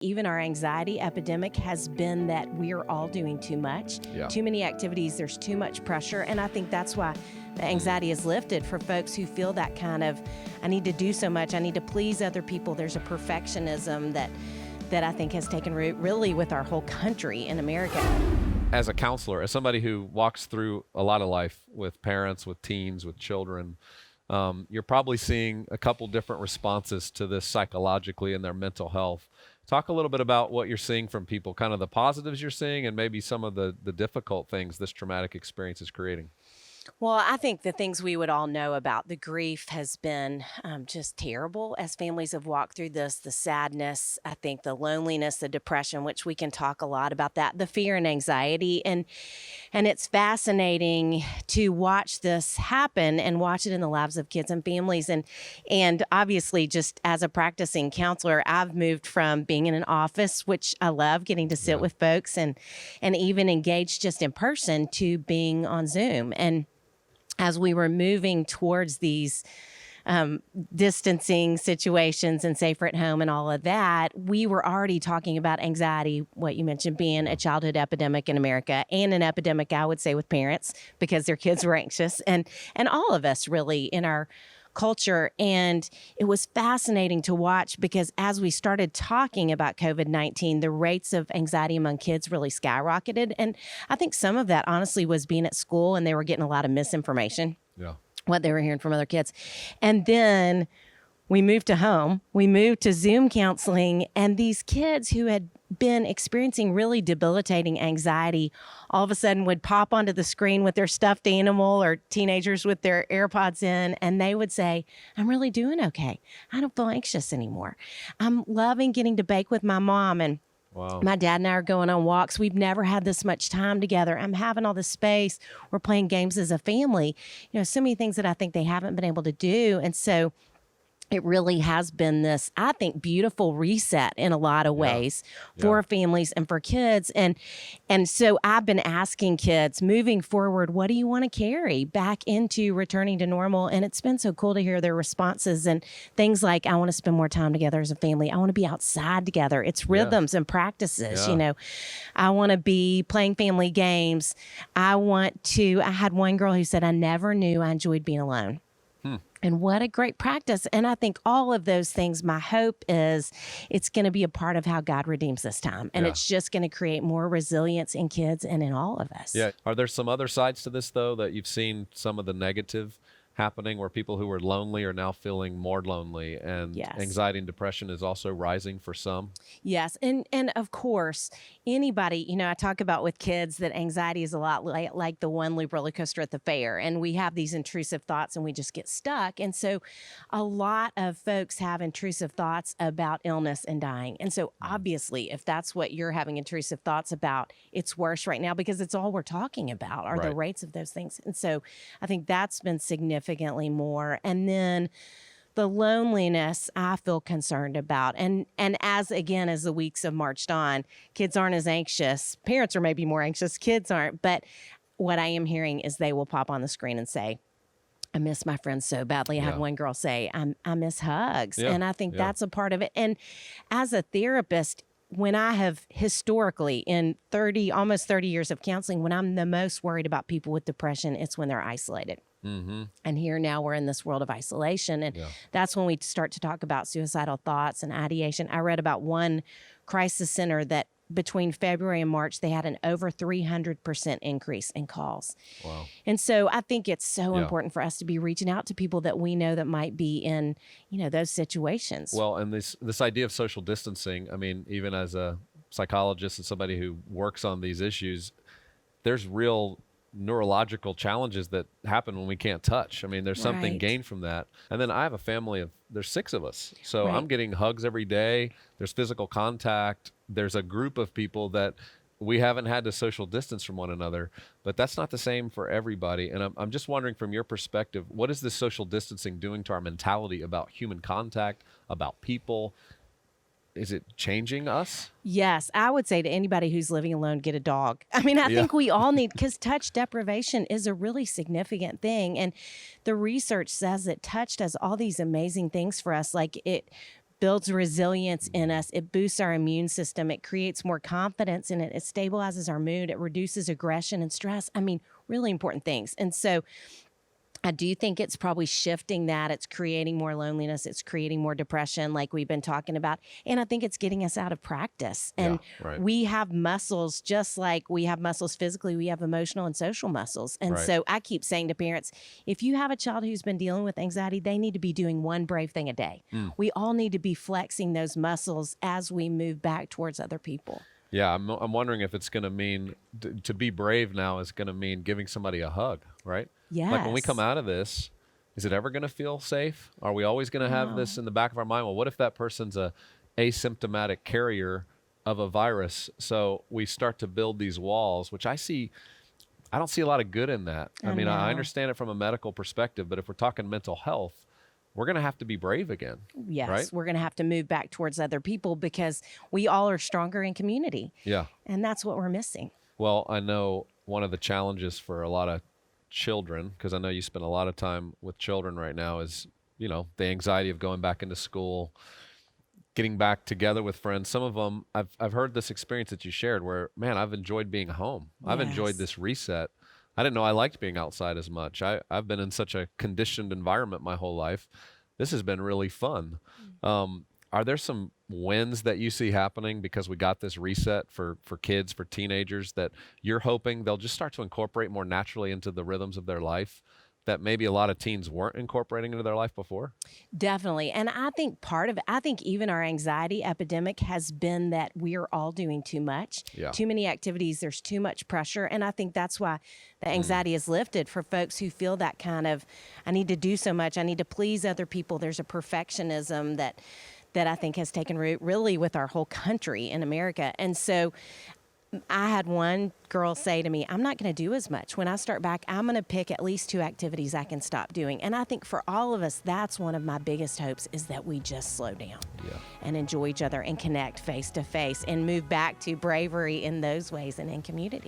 Even our anxiety epidemic has been that we're all doing too much, too many activities, there's too much pressure. And I think that's why the anxiety is lifted for folks who feel that kind of, I need to do so much, I need to please other people. There's a perfectionism that I think has taken root really with our whole country in America. As a counselor, as somebody who walks through a lot of life with parents, with teens, with children, you're probably seeing a couple different responses to this psychologically in their mental health. Talk a little bit about what you're seeing from people, kind of the positives you're seeing and maybe some of the difficult things this traumatic experience is creating. Well, I think the things we would all know about, the grief has been just terrible as families have walked through this, the sadness, I think the loneliness, the depression, which we can talk a lot about that, the fear and anxiety. And it's fascinating to watch this happen and watch it in the lives of kids and families. And obviously, just as a practicing counselor, I've moved from being in an office, which I love, getting to sit with folks and even engage just in person, to being on Zoom. And as we were moving towards these distancing situations and safer at home and all of that, we were already talking about anxiety, what you mentioned being a childhood epidemic in America, and an epidemic, I would say, with parents because their kids were anxious, and all of us really in our culture. And it was fascinating to watch because as we started talking about COVID-19, the rates of anxiety among kids really skyrocketed. And I think some of that honestly was being at school and they were getting a lot of misinformation, what they were hearing from other kids. And then we moved to home, we moved to Zoom counseling, and these kids who had been experiencing really debilitating anxiety all of a sudden would pop onto the screen with their stuffed animal, or teenagers with their AirPods in, and they would say, I'm really doing okay. I don't feel anxious anymore. I'm loving getting to bake with my mom, and my dad and I are going on walks. We've never had this much time together. I'm having all this space. We're playing games as a family. So many things that I think they haven't been able to do. And so it really has been this, I think, beautiful reset in a lot of ways for families and for kids. And so I've been asking kids moving forward, what do you want to carry back into returning to normal? And it's been so cool to hear their responses and things like, I want to spend more time together as a family. I want to be outside together. It's rhythms and practices, I want to be playing family games. I had one girl who said, I never knew I enjoyed being alone. And what a great practice. And I think all of those things, my hope is it's going to be a part of how God redeems this time. And it's just going to create more resilience in kids and in all of us. Yeah. Are there some other sides to this, though, that you've seen some of the negative happening where people who were lonely are now feeling more lonely, and anxiety and depression is also rising for some? Yes. And of course, anybody, I talk about with kids that anxiety is a lot like the one loop roller coaster at the fair, and we have these intrusive thoughts and we just get stuck. And so a lot of folks have intrusive thoughts about illness and dying. And so obviously, if that's what you're having intrusive thoughts about, it's worse right now because it's all we're talking about are the rates of those things. And so I think that's been significantly more. And then the loneliness I feel concerned about. And as the weeks have marched on, kids aren't as anxious. Parents are maybe more anxious. Kids aren't. But what I am hearing is they will pop on the screen and say, I miss my friends so badly. I had one girl say, I miss hugs. And I think that's a part of it. And as a therapist, when I have historically in almost 30 years of counseling, when I'm the most worried about people with depression, it's when they're isolated. And here now we're in this world of isolation. And that's when we start to talk about suicidal thoughts and ideation. I read about one crisis center that between February and March, they had an over 300% increase in calls. Wow. And so I think it's so important for us to be reaching out to people that we know that might be in, those situations. Well, and this idea of social distancing, I mean, even as a psychologist and somebody who works on these issues, there's real neurological challenges that happen when we can't touch. I mean, there's something gained from that. And then I have a family there's 6 of us. So I'm getting hugs every day. There's physical contact. There's a group of people that we haven't had to social distance from one another, but that's not the same for everybody. And I'm just wondering from your perspective, what is this social distancing doing to our mentality about human contact, about people? Is it changing us? Yes, I would say to anybody who's living alone, get a dog. I mean, I think we all need, because touch deprivation is a really significant thing. And the research says that touch does all these amazing things for us. Like it builds resilience in us. It boosts our immune system. It creates more confidence in it. It stabilizes our mood. It reduces aggression and stress. I mean, really important things. And so I do think it's probably shifting that. It's creating more loneliness. It's creating more depression, like we've been talking about. And I think it's getting us out of practice. And we have muscles, just like we have muscles physically, we have emotional and social muscles. And so I keep saying to parents, if you have a child who's been dealing with anxiety, they need to be doing one brave thing a day. We all need to be flexing those muscles as we move back towards other people. Yeah, I'm wondering if it's going to mean to be brave now is going to mean giving somebody a hug, right? Yes. Like when we come out of this, is it ever going to feel safe? Are we always going to have this in the back of our mind? Well, what if that person's a asymptomatic carrier of a virus? So we start to build these walls, which I don't see a lot of good in that. I mean, I understand it from a medical perspective, but if we're talking mental health, we're going to have to be brave again. Yes, right? We're going to have to move back towards other people because we all are stronger in community. Yeah. And that's what we're missing. Well, I know one of the challenges for a lot of children, because I know you spend a lot of time with children right now, is, the anxiety of going back into school, getting back together with friends. Some of them, I've heard this experience that you shared where, man, I've enjoyed being home. I've enjoyed this reset. I didn't know I liked being outside as much. I've been in such a conditioned environment my whole life. This has been really fun. Are there some wins that you see happening because we got this reset for kids, for teenagers, that you're hoping they'll just start to incorporate more naturally into the rhythms of their life that maybe a lot of teens weren't incorporating into their life before? Definitely. And I think part of it, I think even our anxiety epidemic has been that we're all doing too much, too many activities, there's too much pressure. And I think that's why the anxiety is lifted for folks who feel that kind of, I need to do so much, I need to please other people. There's a perfectionism that I think has taken root really with our whole country in America. And so I had one girl say to me, I'm not going to do as much. When I start back, I'm going to pick at least 2 activities I can stop doing. And I think for all of us, that's one of my biggest hopes, is that we just slow down and enjoy each other and connect face to face and move back to bravery in those ways and in community.